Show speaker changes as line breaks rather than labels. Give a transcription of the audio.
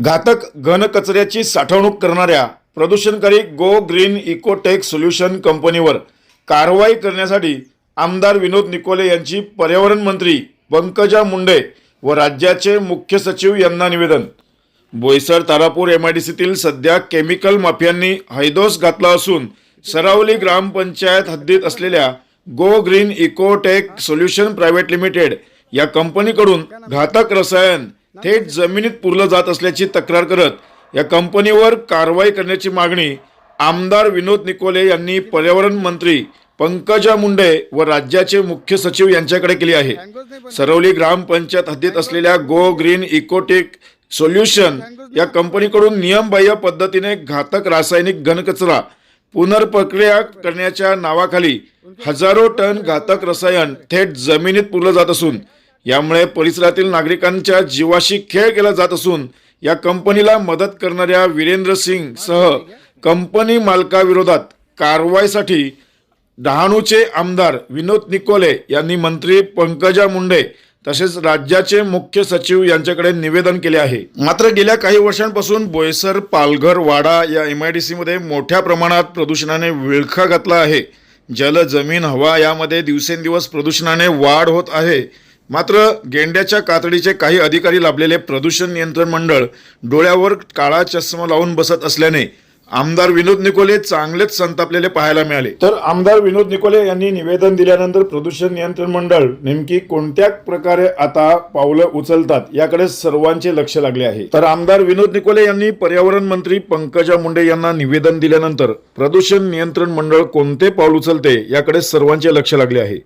घातक घनकचऱ्याची साठवणूक करणाऱ्या प्रदूषणकारी गो ग्रीन इकोटेक सोल्युशन कंपनीवर कारवाई करण्यासाठी आमदार विनोद निकोले यांची पर्यावरण मंत्री पंकजा मुंडे व राज्याचे मुख्य सचिव यांना निवेदन। बोईसर तारापूर एमआयडीसीतील सध्या केमिकल माफियांनी हैदोस घातला असून सरावली ग्रामपंचायत हद्दीत असलेल्या go green Ecotech solution private limited या कंपनीकडून घातक रसायन थेट जमिनीत पुरलं जात असल्याची तक्रार करत या कंपनीवर कारवाई करण्याची मागणी आमदार विनोद निकोले यांनी पर्यावरण मंत्री पंकजा मुंडे व राज्याचे मुख्य सचिव यांच्याकडे केली आहे। सरावली ग्रामपंचायत हद्दीत असलेल्या गो ग्रीन इकोटेक सोल्युशन या कंपनीकडून नियमबाह्य पद्धतीने घातक रासायनिक घनकचरा पुनर्प्रक्रिया करण्याच्या नावाखाली हजारो टन घातक रसायन थेट जमिनीत पुरलं जात असून यामुळे परिसरातील नागरिकांच्या जीवाशी खेळ केला जात असून या कंपनीला मदत करणाऱ्या वीरेंद्र सिंग सह कंपनी मालकाविरोधात कारवाईसाठी डहाणूचे आमदार विनोद निकोले यांनी मंत्री पंकजा मुंडे तसेच राज्याचे मुख्य सचिव यांच्याकडे निवेदन केले आहे। मात्र गेल्या काही वर्षांपासून बोईसर, पालघर, वाडा या एमआयडीसी मध्ये मोठ्या प्रमाणात प्रदूषणाने विळखा घातला आहे। जल, जमीन, हवा यामध्ये दिवसेंदिवस प्रदूषणाने वाढ होत आहे। मात्र गेंड्याच्या कातडीचे काही अधिकारी लाभलेले प्रदूषण नियंत्रण मंडळ डोळ्यावर काळा चष्मा लावून बसत असल्याने आमदार विनोद निकोले चांगलेच संतापलेले पाहायला मिळाले। तर आमदार विनोद निकोले यांनी निवेदन दिल्यानंतर प्रदूषण नियंत्रण मंडळ नेमकी कोणत्या प्रकारे आता पावलं उचलतात याकडे सर्वांचे लक्ष लागले आहे। तर आमदार विनोद निकोले यांनी पर्यावरण मंत्री पंकजा मुंडे यांना निवेदन दिल्यानंतर प्रदूषण नियंत्रण मंडळ कोणते पाऊल उचलते याकडे सर्वांचे लक्ष लागले आहे।